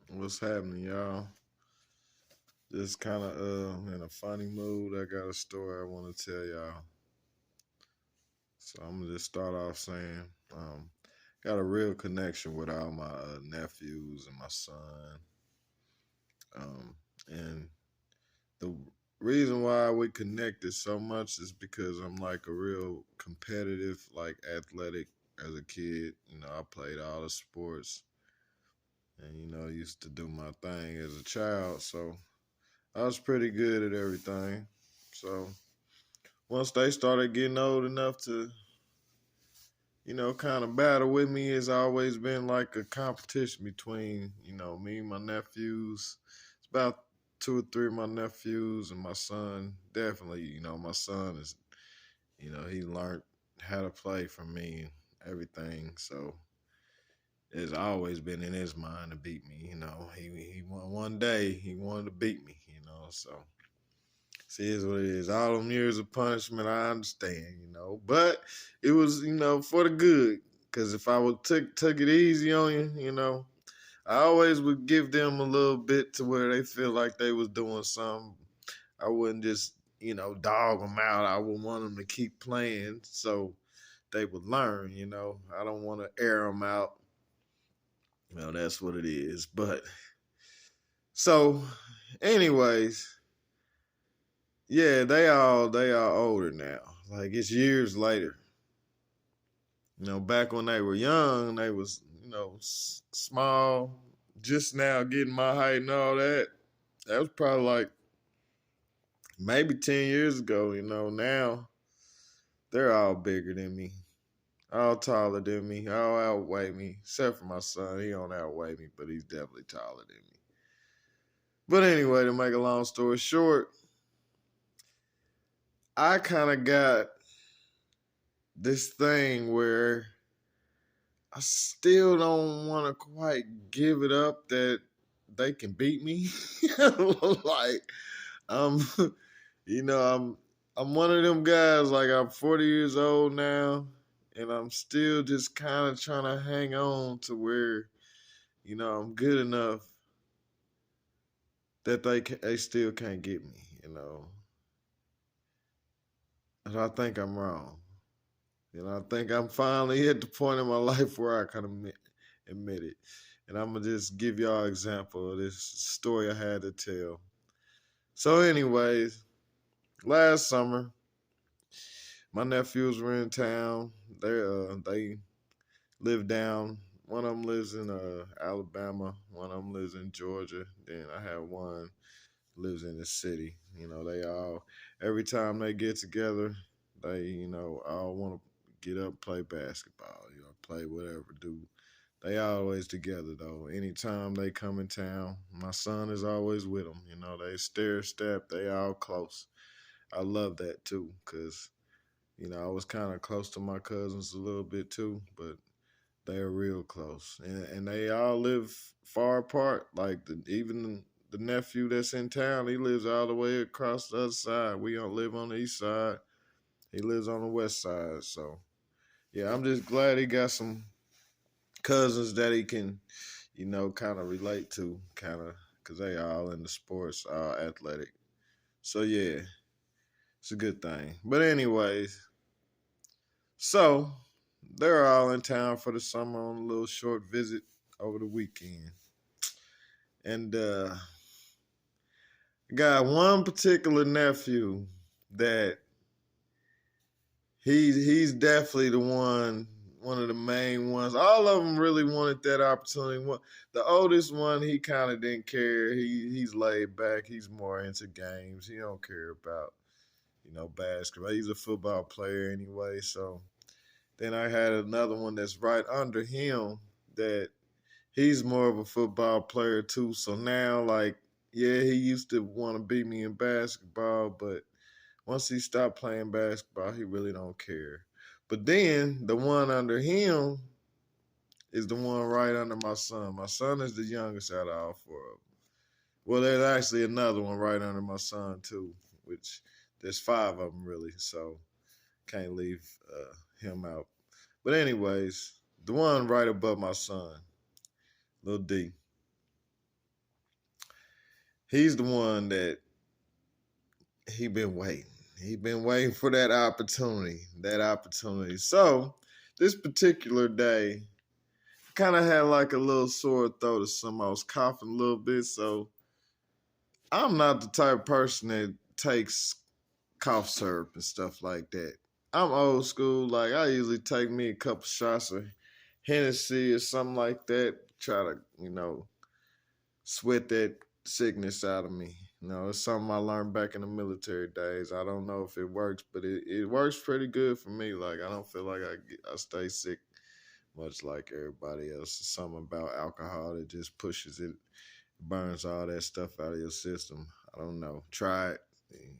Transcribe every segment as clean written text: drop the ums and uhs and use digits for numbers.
What's happening, y'all? Just kind of in a funny mood. I got a story I want to tell y'all. So I'm gonna just start off saying, got a real connection with all my nephews and my son. And the reason why we connected so much is because I'm like a real competitive, like athletic as a kid. I played all the sports and used to do my thing as a child. So I was pretty good at everything. So once they started getting old enough to, kind of battle with me, it's always been like a competition between, me and my nephews. It's about two or three of my nephews and my son. Definitely, my son is, he learned how to play from me and everything. So it's always been in his mind to beat me. He one day he wanted to beat me. So see, is what it is. All them years of punishment, I understand, but it was, for the good. Cause if I would took it easy on you, I always would give them a little bit to where they feel like they was doing something. I wouldn't just, dog them out. I would want them to keep playing so they would learn. I don't want to air them out. That's what it is. But so, anyways, yeah, they are older now. Like it's years later. Back when they were young, they was small, just now getting my height and all that. That was probably like maybe 10 years ago. Now they're all bigger than me, all taller than me, all outweigh me, except for my son. He don't outweigh me, but he's definitely taller than me. But anyway, to make a long story short, I kind of got this thing where I still don't want to quite give it up that they can beat me. Like, um, I'm one of them guys. Like, I'm 40 years old now, and I'm still just kind of trying to hang on to where, I'm good enough that they still can't get me. And I think I'm wrong. I think I'm finally at the point in my life where I can admit it. And I'm going to just give y'all an example of this story I had to tell. So, anyways, last summer, my nephews were in town. They live down. One of them lives in Alabama. One of them lives in Georgia. Then I have one lives in the city. They all every time they get together, they all want to get up, play basketball, play whatever, do. They always together though. Anytime they come in town, my son is always with them. They stair step. They all close. I love that too, cause I was kind of close to my cousins a little bit too, but they're real close, and they all live far apart. Like even the nephew that's in town, he lives all the way across the other side. We don't live on the east side. He lives on the west side. So yeah, I'm just glad he got some cousins that he can, kind of relate to, kind of, because they all in the sports, all athletic. So yeah, it's a good thing. But anyways, so they're all in town for the summer on a little short visit over the weekend. And got one particular nephew that he's definitely the one of the main ones. All of them really wanted that opportunity. The oldest one, he kind of didn't care. He's laid back. He's more into games. He don't care about basketball. He's a football player anyway. So then I had another one that's right under him that he's more of a football player too. So now, like, yeah, he used to want to beat me in basketball, but once he stopped playing basketball, he really don't care. But then the one under him is the one right under my son. My son is the youngest out of all four of them. Well, there's actually another one right under my son too, which there's five of them really, so can't leave him out. But anyways, the one right above my son, Lil D. he's the one that he been waiting. He been waiting for that opportunity. So this particular day, kind of had like a little sore throat or something. I was coughing a little bit, so I'm not the type of person that takes cough syrup and stuff like that. I'm old school. Like, I usually take me a couple shots of Hennessy or something like that. Try to, sweat that sickness out of me. It's something I learned back in the military days. I don't know if it works, but it works pretty good for me. Like, I don't feel like I stay sick much like everybody else. It's something about alcohol that just pushes it, burns all that stuff out of your system. I don't know. Try it.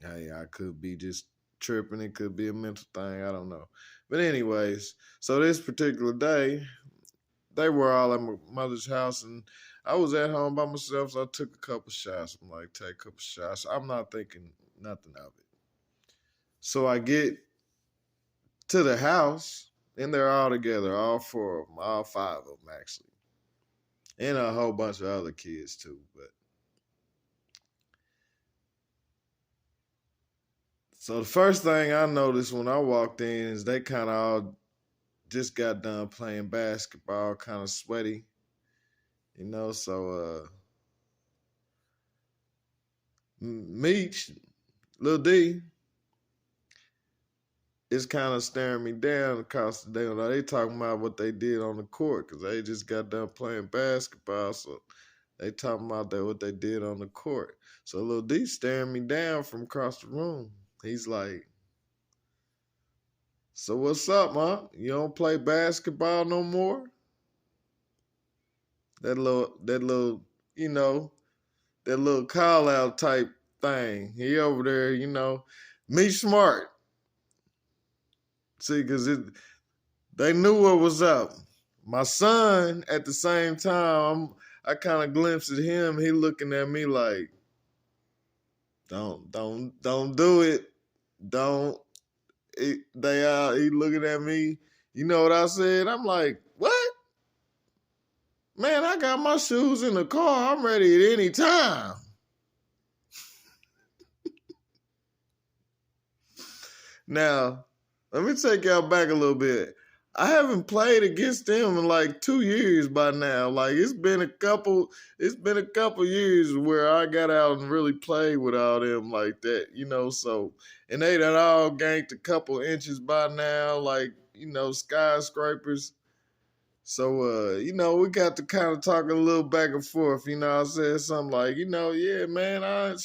Hey, I could be just tripping. It could be a mental thing. I don't know. But anyways, so this particular day, they were all at my mother's house, and I was at home by myself, so I took a couple shots. I'm like, take a couple shots. I'm not thinking nothing of it. So I get to the house, and they're all together, all four of them, all five of them, actually. And a whole bunch of other kids, too. But so the first thing I noticed when I walked in is they kind of all just got done playing basketball, kind of sweaty, so Meech, Lil D, is kind of staring me down across the day. They talking about what they did on the court because they just got done playing basketball, so they talking about what they did on the court. So Lil D staring me down from across the room. He's like, so what's up, man? You don't play basketball no more? That little, that little call out type thing. He over there, me smart. See, because they knew what was up. My son, at the same time, I kind of glimpsed at him. He looking at me like, don't do it. Don't. He looking at me. You know what I said? I'm like, what? Man, I got my shoes in the car. I'm ready at any time. Now, let me take y'all back a little bit. I haven't played against them in like 2 years by now. Like, it's been a couple years where I got out and really played with all them like that, so, and they done all gained a couple inches by now, like, skyscrapers. So, we got to kind of talk a little back and forth. I said something like, yeah, man, I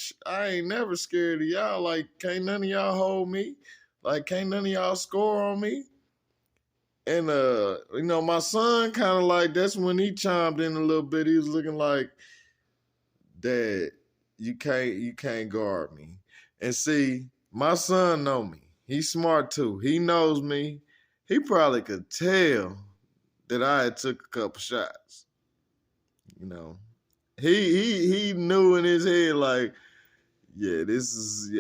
ain't never scared of y'all. Like, can't none of y'all hold me. Like, can't none of y'all score on me. And, my son kind of like, that's when he chimed in a little bit. He was looking like, Dad, you can't guard me. And see, my son know me. He's smart too. He knows me. He probably could tell that I had took a couple shots. He knew in his head like, Dad's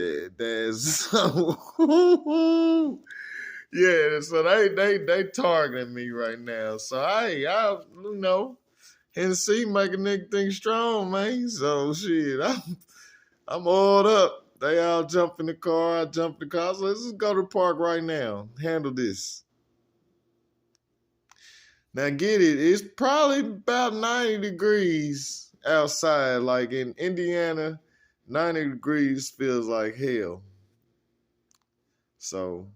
yeah, so they targeting me right now. So I Hennessy make a nigga think strong, man. So shit, I'm oiled up. They all jump in the car, I jump in the car. So let's just go to the park right now. Handle this. Now get it, it's probably about 90 degrees outside. Like in Indiana, 90 degrees feels like hell. So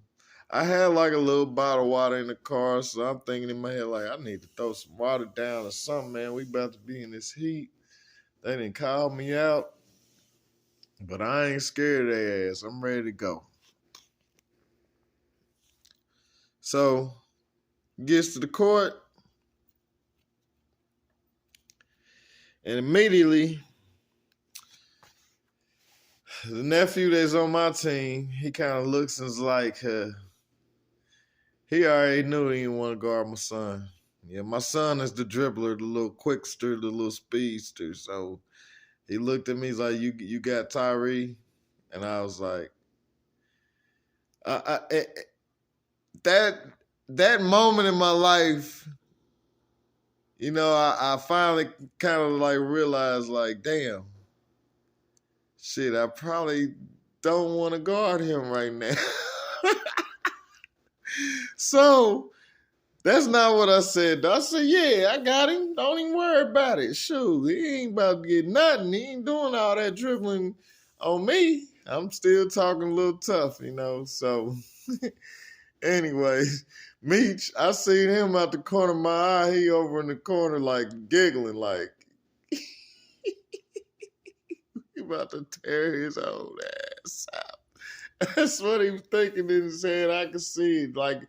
I had like a little bottle of water in the car, so I'm thinking in my head, like, I need to throw some water down or something, man. We about to be in this heat. They didn't call me out, but I ain't scared of their ass. I'm ready to go. So, gets to the court, and immediately, the nephew that's on my team, he kind of looks and is like, he already knew he didn't want to guard my son. Yeah, my son is the dribbler, the little quickster, the little speedster. So he looked at me, he's like, you got Tyree? And I was like, that moment in my life, I finally kind of like realized, like, damn, shit, I probably don't want to guard him right now. So that's not what I said. I said, yeah, I got him. Don't even worry about it. Shoot, he ain't about to get nothing. He ain't doing all that dribbling on me. I'm still talking a little tough, you know. So, anyways, Meech, I seen him out the corner of my eye. He over in the corner, like giggling, like he about to tear his old ass out. That's what he was thinking in his head. I could see it. Like,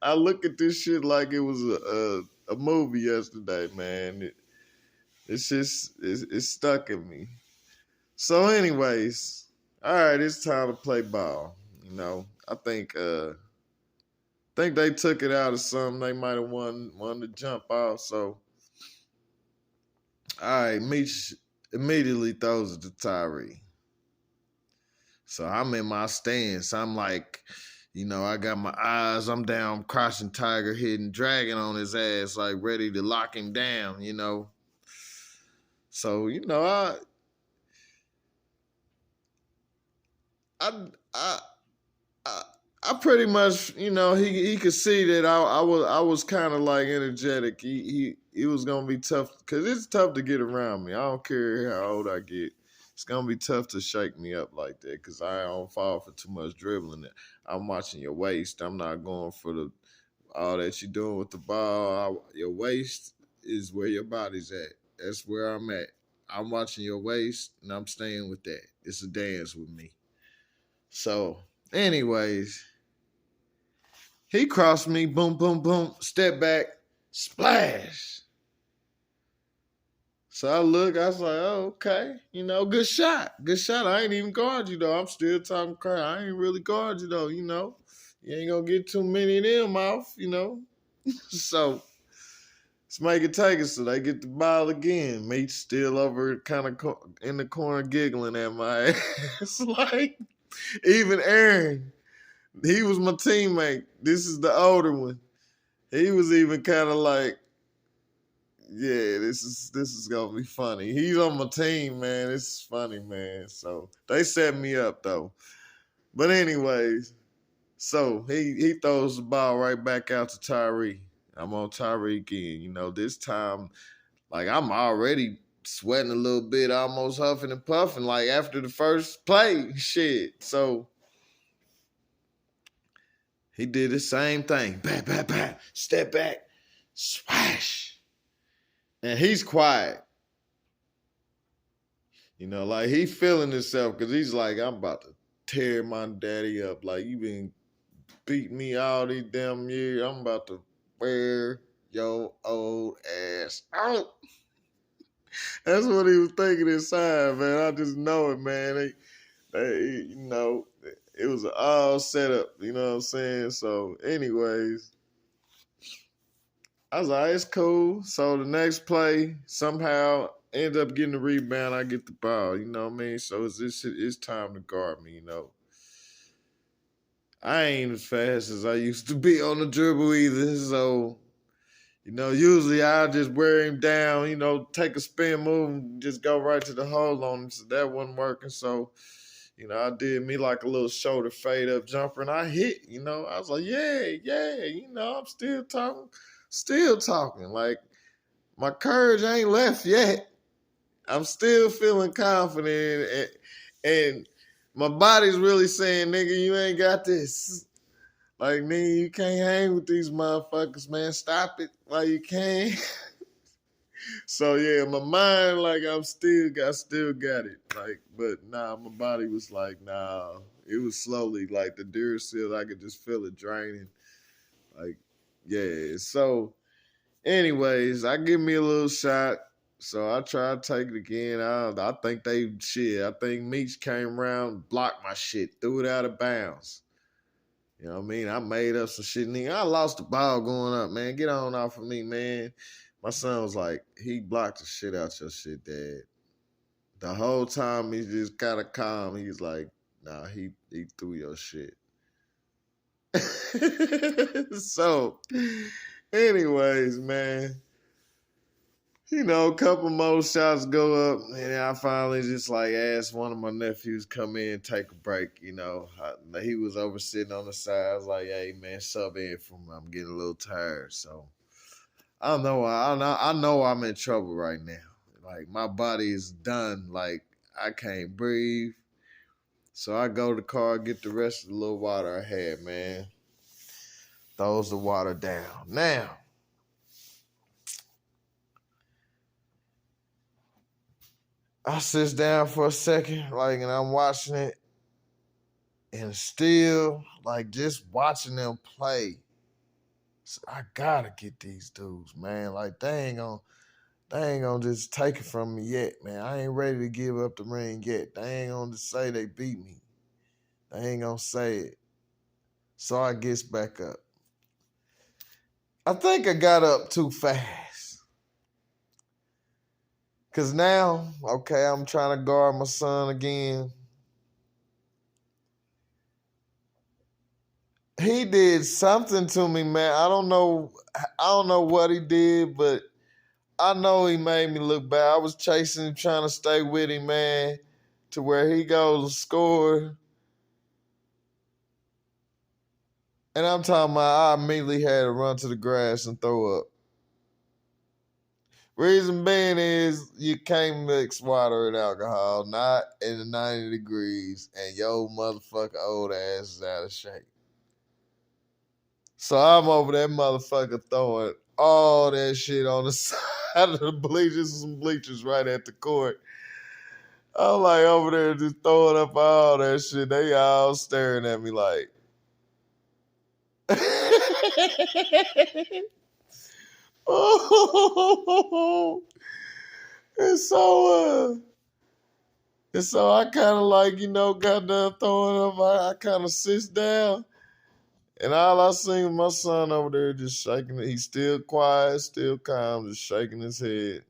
I look at this shit like it was a movie yesterday, man. It's just, it's stuck in me. So, anyways, all right, it's time to play ball. You know, I think they took it out of something. They might have won the jump off. So, all right, Meech immediately throws it to Tyree. So I'm in my stance. I'm like, you know, I got my eyes. I'm down, crouching tiger, hidden dragon on his ass, like ready to lock him down. You know. So you know, I, I, I, I pretty much, you know, he could see that I was kind of like energetic. He was gonna be tough because it's tough to get around me. I don't care how old I get. It's gonna be tough to shake me up like that because I don't fall for too much dribbling. I'm watching your waist. I'm not going for all that you're doing with the ball. Your waist is where your body's at. That's where I'm at. I'm watching your waist and I'm staying with that. It's a dance with me. So, anyways, he crossed me, boom, boom, boom, step back, splash. So I look, I was like, oh, okay, you know, good shot. Good shot. I ain't even guard you though. I'm still talking crap. I ain't really guard you though, you know. You ain't gonna get too many of them off, you know. So let's make it take it. So they get the ball again. Meech still over kind of in the corner giggling at my ass. Like, even Aaron, he was my teammate. This is the older one. He was even kind of like, yeah, this is gonna be funny. He's on my team, man. It's funny, man. So they set me up though. But anyways, so he throws the ball right back out to Tyree. I'm on Tyree again. You know, this time, like I'm already sweating a little bit, almost huffing and puffing, like after the first play. Shit. So he did the same thing. Back, back, back. Step back. Swash. And he's quiet. You know, like he feeling himself because he's like, I'm about to tear my daddy up. Like, you been beating me all these damn years. I'm about to wear your old ass out. That's what he was thinking inside, man. I just know it, man. You know, it was all set up. You know what I'm saying? So, anyways, I was like, it's cool. So the next play, somehow end up getting the rebound. I get the ball. You know what I mean? So it's time to guard me. You know, I ain't as fast as I used to be on the dribble either. So, you know, usually I just wear him down, you know, take a spin move and just go right to the hole on him. So that wasn't working. So, you know, I did me like a little shoulder fade up jumper and I hit, you know. I was like, yeah, you know, I'm still talking. Like, my courage ain't left yet. I'm still feeling confident and my body's really saying, nigga, you ain't got this. Like, nigga, you can't hang with these motherfuckers, man. Stop it while you can. So yeah, my mind, like I still got it. Like, but nah, my body was like, nah. It was slowly like the Duracell, I could just feel it draining. Like, yeah. So, anyways, I give me a little shot. So I try to take it again. I think I think Meech came around, blocked my shit, threw it out of bounds. You know what I mean? I made up some shit. Nigga, I lost the ball going up, man. Get on off of me, man. My son was like, he blocked the shit out your shit, Dad. The whole time he's just kind of calm. He's like, nah, he threw your shit. So, anyways, man. A couple more shots go up, and I finally just like asked one of my nephews come in, take a break. He was over sitting on the side. I was like, "Hey man, sub in for me. I'm getting a little tired." So I don't know. I know I'm in trouble right now. Like my body is done. Like I can't breathe. So I go to the car, get the rest of the little water I had, man. Throws the water down. Now, I sits down for a second, like, and I'm watching it, and still, like, just watching them play. So I gotta get these dudes, man. Like, they ain't gonna just take it from me yet, man. I ain't ready to give up the ring yet. They ain't gonna just say they beat me. They ain't gonna say it. So I gets back up. I think I got up too fast. Cause now, okay, I'm trying to guard my son again. He did something to me, man. I don't know what he did, but I know he made me look bad. I was chasing him, trying to stay with him, man, to where he goes and score. And I'm talking about I immediately had to run to the grass and throw up. Reason being is you can't mix water and alcohol, not in the 90 degrees, and your motherfucker old ass is out of shape. So I'm over that motherfucker throwing all that shit on the side of the bleachers, some bleachers right at the court. I'm like over there just throwing up all that shit. They all staring at me like. Oh, and so I kind of like, got done throwing up. I kind of sits down, and all I seen was my son over there just shaking it. He's still quiet, still calm, just shaking his head.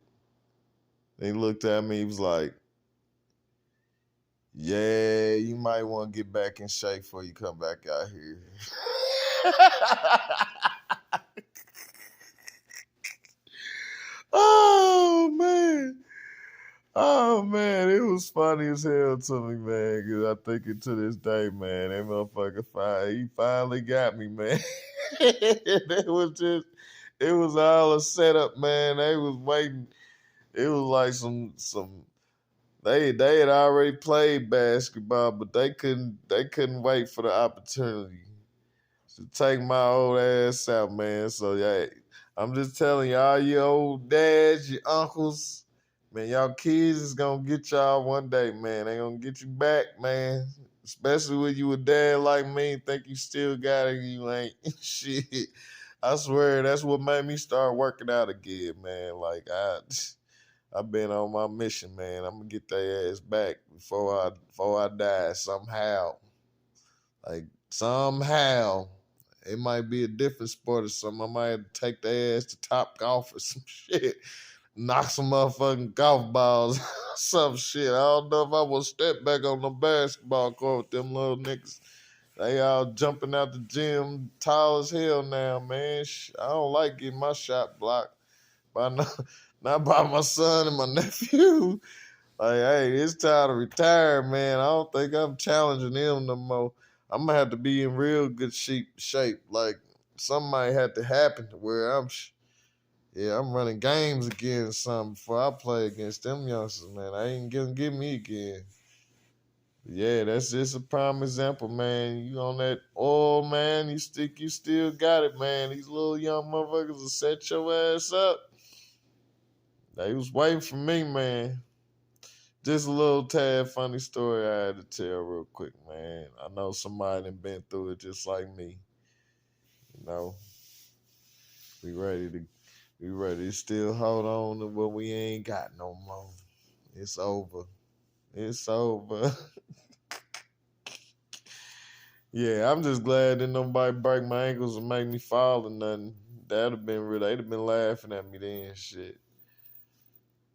And he looked at me, he was like, "Yeah, you might want to get back in shape before you come back out here." Oh man. Oh man, it was funny as hell to me, man. Cause I think it to this day, man. That motherfucker he finally got me, man. It was all a setup, man. They was waiting. It was like some. They had already played basketball, but they couldn't wait for the opportunity to take my old ass out, man. So yeah, I'm just telling y'all, your old dads, your uncles. Man, y'all kids is gonna get y'all one day, man. They gonna get you back, man. Especially when you a dad like me, think you still got it, you ain't shit. I swear that's what made me start working out again, man. Like I've been on my mission, man. I'm gonna get their ass back before I die somehow. Like somehow. It might be a different sport or something. I might have to take their ass to Top Golf or some shit. Knock some motherfucking golf balls, some shit. I don't know if I will step back on the basketball court with them little niggas. They all jumping out the gym, tall as hell now, man. I don't like getting my shot blocked by not by my son and my nephew. Like, hey, it's time to retire, man. I don't think I'm challenging them no more. I'm gonna have to be in real good shape. Like, something might have to happen to where I'm running games again or something before I play against them youngsters, man. I ain't gonna get me again. Yeah, that's just a prime example, man. You on that oil, man. You still got it, man. These little young motherfuckers will set your ass up. They was waiting for me, man. Just a little tad funny story I had to tell real quick, man. I know somebody done been through it just like me. You know, we ready to still hold on to what we ain't got no more. It's over. It's over. Yeah, I'm just glad that nobody break my ankles and make me fall or nothing. That'd have been real. They'd have been laughing at me then, shit.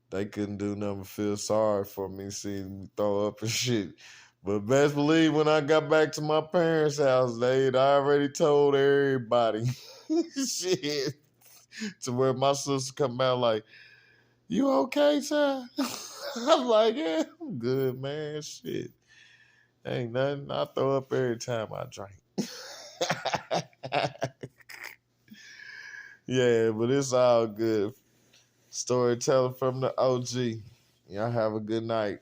They couldn't do nothing but feel sorry for me, seeing me throw up and shit. But best believe when I got back to my parents' house, they'd already told everybody. Shit. To where my sister come out like, You okay, sir? I'm like, yeah, I'm good, man. Shit. Ain't nothing. I throw up every time I drink. Yeah, but it's all good. Storyteller from the OG. Y'all have a good night.